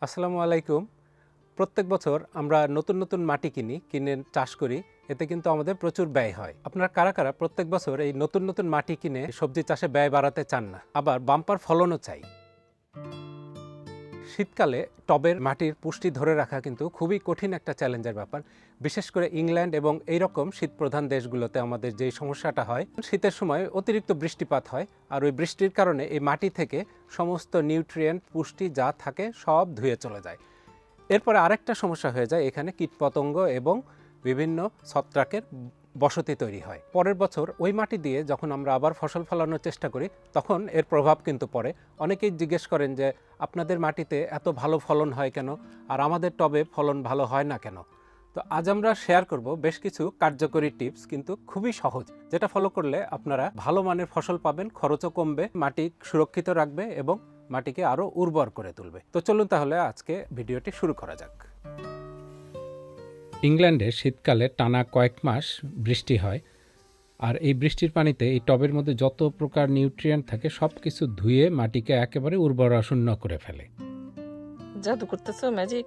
আসসালামু আলাইকুম। প্রত্যেক বছর আমরা নতুন নতুন মাটি কিনে চাষ করি, এতে কিন্তু আমাদের প্রচুর ব্যয় হয়। আপনারা কারা কারা প্রত্যেক বছর এই নতুন নতুন মাটি কিনে সবজি চাষে ব্যয় বাড়াতে চান না, আবার বাম্পার ফলনও চাই? শীতকালে টবের মাটির পুষ্টি ধরে রাখা কিন্তু খুবই কঠিন একটা চ্যালেঞ্জের ব্যাপার। বিশেষ করে ইংল্যান্ড এবং এইরকম শীতপ্রধান দেশগুলোতে আমাদের যেই সমস্যাটা হয়, শীতের সময় অতিরিক্ত বৃষ্টিপাত হয়, আর ওই বৃষ্টির কারণে এই মাটি থেকে সমস্ত নিউট্রিয়েন্ট পুষ্টি যা থাকে সব ধুয়ে চলে যায়। এরপরে আরেকটা সমস্যা হয়ে যায়, এখানে কীটপতঙ্গ এবং বিভিন্ন ছত্রাকের বসতি তৈরি হয়। পরের বছর ওই মাটি দিয়ে যখন আমরা আবার ফসল ফলানোর চেষ্টা করি, তখন এর প্রভাব কিন্তু পড়ে। অনেকেই জিজ্ঞেস করেন যে আপনাদের মাটিতে এত ভালো ফলন হয় কেন, আর আমাদের টবে ফলন ভালো হয় না কেন? তো আজ আমরা শেয়ার করব বেশ কিছু কার্যকরী টিপস, কিন্তু খুবই সহজ, যেটা ফলো করলে আপনারা ভালো মানের ফসল পাবেন, খরচও কমবে, মাটি সুরক্ষিত রাখবে এবং মাটিকে আরও উর্বর করে তুলবে। তো চলুন তাহলে আজকে ভিডিওটি শুরু করা যাক। ইংল্যান্ডে শীতকালে টানা কয়েক মাস বৃষ্টি হয়, আর এই বৃষ্টির পানিতে এই টবের মধ্যে যত প্রকার নিউট্রিয়েন্ট থাকে সব কিছু ধুয়ে মাটিকে একেবারে উর্বরশূন্য করে ফেলে। জাদু করতেছো, ম্যাজিক।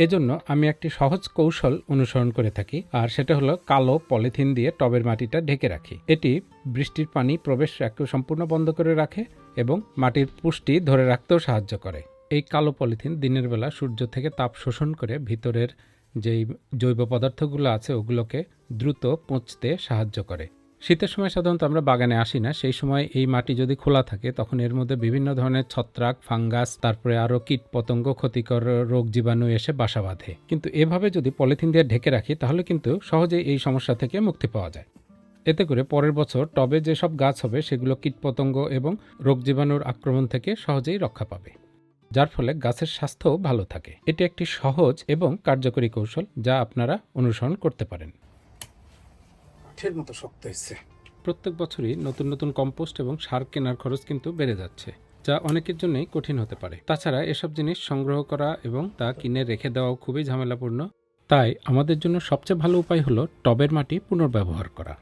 এজন্য আমি একটি সহজ কৌশল অনুসরণ করে থাকি, আর সেটা হলো কালো পলিথিন দিয়ে টবের মাটিটা ঢেকে রাখি। এটি বৃষ্টির পানি প্রবেশ সম্পূর্ণ বন্ধ করে রাখে এবং মাটির পুষ্টি ধরে রাখতেও সাহায্য করে। এই কালো পলিথিন দিনের বেলা সূর্য থেকে তাপ শোষণ করে ভিতরের যেই জৈব পদার্থগুলো আছে ওগুলোকে দ্রুত পচতে সাহায্য করে। শীতের সময় সাধারণত আমরা বাগানে আসি না, সেই সময় এই মাটি যদি খোলা থাকে তখন এর মধ্যে বিভিন্ন ধরনের ছত্রাক, ফাঙ্গাস, তারপরে আরও কীট পতঙ্গ, ক্ষতিকর রোগ জীবাণু এসে বাসা বাঁধে। কিন্তু এভাবে যদি পলিথিন দিয়ে ঢেকে রাখি তাহলে কিন্তু সহজেই এই সমস্যা থেকে মুক্তি পাওয়া যায়। এতে করে পরের বছর টবে যেসব গাছ হবে সেগুলো কীটপতঙ্গ এবং রোগ জীবাণুর আক্রমণ থেকে সহজেই রক্ষা পাবে, যার ফলে গাছের স্বাস্থ্যও ভালো থাকে। এটি একটি সহজ এবং কার্যকরী কৌশল যা আপনারা অনুসরণ করতে পারেন। মতো শক্ত হয়েছে। প্রত্যেক বছরই নতুন নতুন কম্পোস্ট এবং সার কেনার খরচ কিন্তু বেড়ে যাচ্ছে, যা অনেকের জন্যই কঠিন হতে পারে। তাছাড়া এসব জিনিস সংগ্রহ করা এবং তা কিনে রেখে দেওয়াও খুবই ঝামেলাপূর্ণ। তাই আমাদের জন্য সবচেয়ে ভালো উপায় হলো টবের মাটি পুনর্ব্যবহার করা।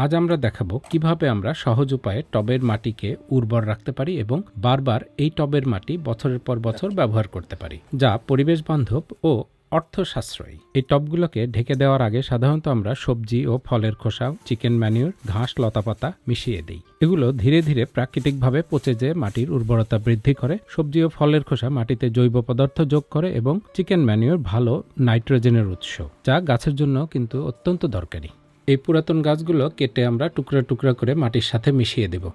আজ আমরা দেখাবো কিভাবে আমরা সহজ উপায়ে টবের মাটিকে উর্বর রাখতে পারি এবং বারবার এই টবের মাটি বছরের পর বছর ব্যবহার করতে পারি, যা পরিবেশ বান্ধব ও অর্থ সাশ্রয়ী। এই টবগুলোকে ঢেকে দেওয়ার আগে সাধারণত আমরা সবজি ও ফলের খোসা, চিকেন ম্যানিউর, ঘাস, লতাপাতা মিশিয়ে দিই। এগুলো ধীরে ধীরে প্রাকৃতিকভাবে পচে যেয়ে মাটির উর্বরতা বৃদ্ধি করে। সবজি ও ফলের খোসা মাটিতে জৈব পদার্থ যোগ করে এবং চিকেন ম্যানিউর ভালো নাইট্রোজেনের উৎস, যা গাছের জন্য কিন্তু অত্যন্ত দরকারি। এই পুরাতন গাছগুলো কেটে আমরা টুকরা টুকরা করে মাটির সাথে মিশিয়ে দেব।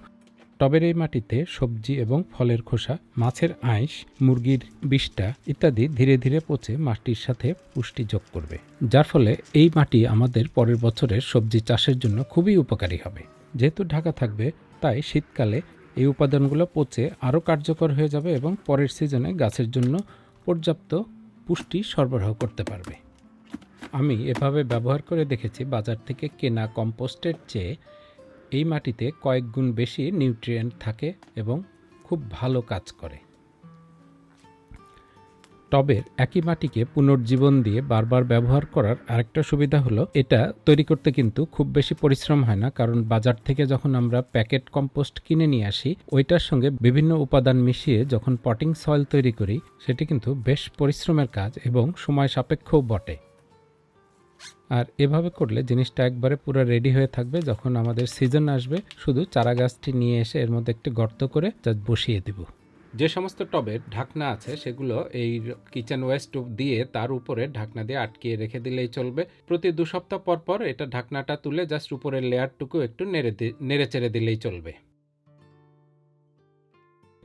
টবের এই মাটিতে সবজি এবং ফলের খোসা, মাছের আঁশ, মুরগির বিষ্ঠা ইত্যাদি ধীরে ধীরে পচে মাটির সাথে পুষ্টি যোগ করবে, যার ফলে এই মাটি আমাদের পরের বছরের সবজি চাষের জন্য খুবই উপকারী হবে। যেহেতু ঢাকা থাকবে, তাই শীতকালে এই উপাদানগুলো পচে আরও কার্যকর হয়ে যাবে এবং পরের সিজনে গাছের জন্য পর্যাপ্ত পুষ্টি সরবরাহ করতে পারবে। আমি এভাবে ব্যবহার করে দেখেছি, বাজার থেকে কেনা কম্পোস্টের চেয়ে এই মাটিতে কয়েক গুণ বেশি নিউট্রিয়েন্ট থাকে এবং খুব ভালো কাজ করে। টবের একই মাটিকে পুনর্জীবন দিয়ে বারবার ব্যবহার করার আরেকটা সুবিধা হলো, এটা তৈরি করতে কিন্তু খুব বেশি পরিশ্রম হয় না, কারণ বাজার থেকে যখন আমরা প্যাকেট কম্পোস্ট কিনে নিয়ে আসি ওইটার সঙ্গে বিভিন্ন উপাদান মিশিয়ে যখন পটিং সয়েল তৈরি করি, সেটি কিন্তু বেশ পরিশ্রমের কাজ এবং সময় সাপেক্ষও বটে। আর এভাবে করলে জিনিসটা একবারে পুরো রেডি হয়ে থাকবে। যখন আমাদের সিজন আসবে শুধু চারা গাছটি নিয়ে এসে এর মধ্যে একটি গর্ত করে জাস্ট বসিয়ে দেব। যে সমস্ত টবের ঢাকনা আছে সেগুলো এই কিচেন ওয়েস্ট দিয়ে তার উপরে ঢাকনা দিয়ে আটকিয়ে রেখে দিলেই চলবে। প্রতি 2 সপ্তাহ পর পর এটা ঢাকনাটা তুলে জাস্ট উপরের লেয়ারটুকু একটু নেড়ে চেড়ে দিলেই চলবে।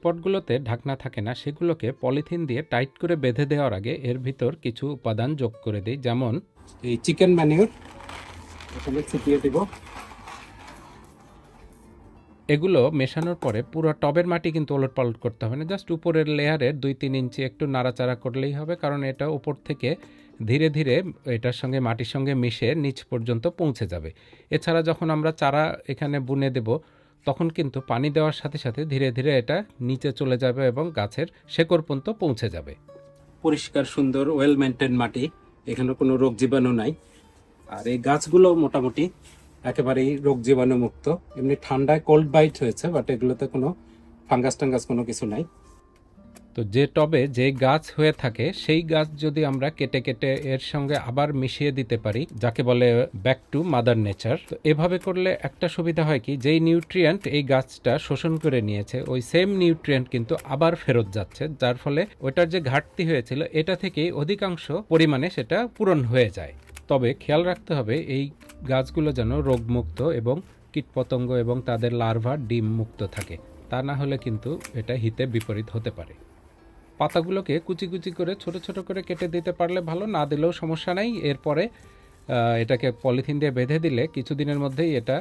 পটগুলোতে ঢাকনা থাকে না, সেগুলোকে পলিথিন দিয়ে টাইট করে বেঁধে দেওয়ার আগে এর ভিতর কিছু উপাদান যোগ করে দিই, যেমন এই চিকেন ম্যানিউর এখানে ছিটিয়ে দেব। এগুলো মেশানোর পরে পুরো টবের মাটি কিন্তু ওলটপালট করতে হবে না, জাস্ট উপরের লেয়ারের 2-3 ইঞ্চি একটু নাড়াচাড়া করলেই হবে, কারণ এটা উপর থেকে ধীরে ধীরে এটার সঙ্গে মাটির সঙ্গে মিশে নিচ পর্যন্ত পৌঁছে যাবে। এছাড়া যখন আমরা চারা এখানে বুনে দেব তখন কিন্তু পানি দেওয়ার সাথে সাথে ধীরে ধীরে এটা নিচে চলে যাবে এবং গাছের শেকড় পর্যন্ত পৌঁছে যাবে। পরিষ্কার, সুন্দর, ওয়েল মেনটেন মাটি, এখানে কোনো রোগ জীবাণু নাই। আর এই গাছগুলো মোটামুটি একেবারেই রোগ জীবাণু মুক্ত। এমনি ঠান্ডায় কোল্ড বাইট হয়েছে, বাট এগুলোতে কোনো ফাঙ্গাস টাঙ্গাস কোনো কিছু নাই। তো যে টবে যে গাছ হয়ে থাকে সেই গাছ যদি আমরা কেটে কেটে এর সঙ্গে আবার মিশিয়ে দিতে পারি, যাকে বলে ব্যাক টু মাদার নেচার, তো এভাবে করলে একটা সুবিধা হয় কি, যেই নিউট্রিয়েন্ট এই গাছটা শোষণ করে নিয়েছে ওই সেম নিউট্রিয়েন্ট কিন্তু আবার ফেরত যাচ্ছে, যার ফলে ওটার যে ঘাটতি হয়েছিল এটা থেকেই অধিকাংশ পরিমাণে সেটা পূরণ হয়ে যায়। তবে খেয়াল রাখতে হবে এই গাছগুলো যেন রোগমুক্ত এবং কীটপতঙ্গ এবং তাদের লার্ভা ডিম মুক্ত থাকে, তা না হলে কিন্তু এটা হিতে বিপরীত হতে পারে। পাতাগুলোকে কুচি কুচি করে ছোট ছোট করে কেটে দিতে পারলে ভালো, না দিলেও সমস্যা নাই। এরপরে এটাকে পলিথিন দিয়ে বেঁধে দিলে কিছুদিনের মধ্যেই এটা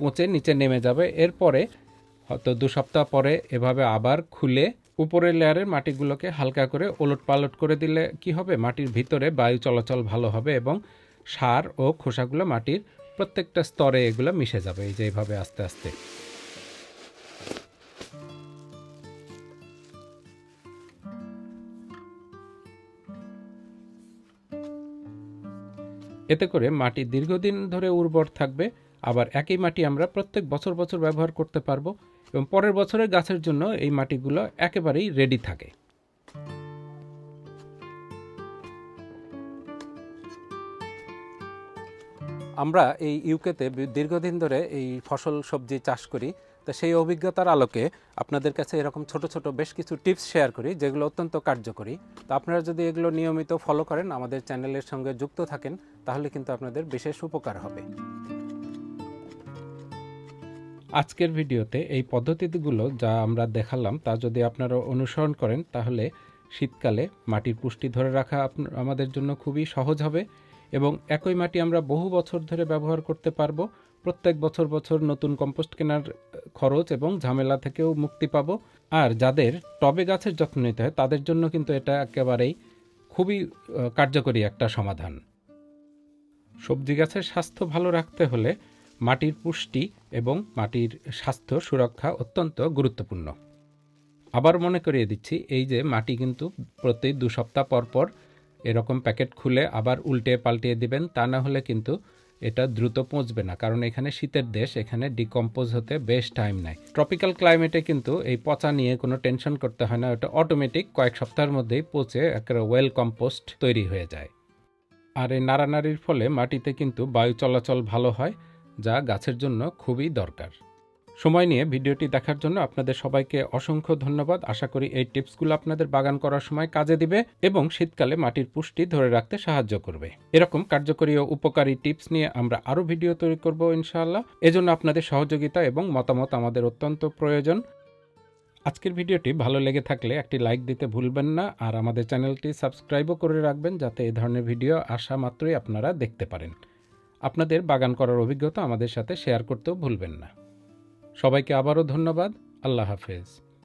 পচে নিচে নেমে যাবে। এরপরে হয়তো 2 সপ্তাহ পরে এভাবে আবার খুলে উপরের লেয়ারের মাটিগুলোকে হালকা করে ওলট পালট করে দিলে কি হবে, মাটির ভিতরে বায়ু চলাচল ভালো হবে এবং সার ও খোসাগুলো মাটির প্রত্যেকটা স্তরে এগুলো মিশে যাবে, এই যে এইভাবে আস্তে আস্তে। এতে করে মাটি দীর্ঘদিন ধরে উর্বর থাকবে, আবার একই মাটি আমরা প্রত্যেক বছর বছর ব্যবহার করতে পারবো এবং পরের বছরের গাছের জন্য এই মাটিগুলো একেবারেই রেডি থাকে। আমরা এই ইউকেতে দীর্ঘদিন ধরে এই ফসল সবজি চাষ করি, তো সেই অভিজ্ঞতার আলোকে আপনাদের কাছে এরকম ছোট ছোট বেশ কিছু টিপস শেয়ার করি যেগুলো অত্যন্ত কার্যকরী। তো আপনারা যদি এগুলো নিয়মিত ফলো করেন, আমাদের চ্যানেলের সঙ্গে যুক্ত থাকেন, তাহলে কিন্তু আপনাদের বিশেষ উপকার হবে। আজকের ভিডিওতে এই পদ্ধতিগুলো যা আমরা দেখালাম তা যদি আপনারা অনুসরণ করেন, তাহলে শীতকালে মাটির পুষ্টি ধরে রাখা আমাদের জন্য খুবই সহজ হবে এবং একই মাটি আমরা বহু বছর ধরে ব্যবহার করতে পারবো। প্রত্যেক বছর বছর নতুন কম্পোস্ট কেনার খরচ এবং ঝামেলা থেকেও মুক্তি পাবো। আর যাদের টবে গাছের যত্ন নিতে হয় তাদের জন্য কিন্তু এটা একেবারেই খুবই কার্যকরী একটা সমাধান। সবজি গাছের স্বাস্থ্য ভালো রাখতে হলে মাটির পুষ্টি এবং মাটির স্বাস্থ্য সুরক্ষা অত্যন্ত গুরুত্বপূর্ণ। আবার মনে করিয়ে দিচ্ছি, এই যে মাটি কিন্তু প্রতি 2 সপ্তাহ পর পর এরকম প্যাকেট খুলে আবার উল্টে পাল্টিয়ে দিবেন, তা না হলে কিন্তু এটা দ্রুত পচবে না, কারণ এখানে শীতের দেশ, এখানে ডিকম্পোজ হতে বেশ টাইম নেয়। ট্রপিক্যাল ক্লাইমেটে কিন্তু এই পচা নিয়ে কোনো টেনশন করতে হয় না, ওটা অটোমেটিক কয়েক সপ্তাহের মধ্যেই পচে একটা ওয়েল কম্পোস্ট তৈরি হয়ে যায়। আর এই নাড়ানাড়ির ফলে মাটিতে কিন্তু বায়ু চলাচল ভালো হয়, যা গাছের জন্য খুবই দরকার। সময় নিয়ে ভিডিওটি দেখার জন্য আপনাদের সবাইকে অসংখ্য ধন্যবাদ। আশা করি এই টিপসগুলো আপনাদের বাগান করার সময় কাজে দিবে এবং শীতকালে মাটির পুষ্টি ধরে রাখতে সাহায্য করবে। এরকম কার্যকরী ও উপকারী টিপস নিয়ে আমরা আরও ভিডিও তৈরি করব ইনশাআল্লাহ। এজন্য আপনাদের সহযোগিতা এবং মতামত আমাদের অত্যন্ত প্রয়োজন। আজকের ভিডিওটি ভালো লেগে থাকলে একটি লাইক দিতে ভুলবেন না, আর আমাদের চ্যানেলটি সাবস্ক্রাইবও করে রাখবেন, যাতে এই ধরনের ভিডিও আসা মাত্রই আপনারা দেখতে পারেন। আপনাদের বাগান করার অভিজ্ঞতা আমাদের সাথে শেয়ার করতেও ভুলবেন না। সবাইকে আবারও ধন্যবাদ। আল্লাহ হাফেজ।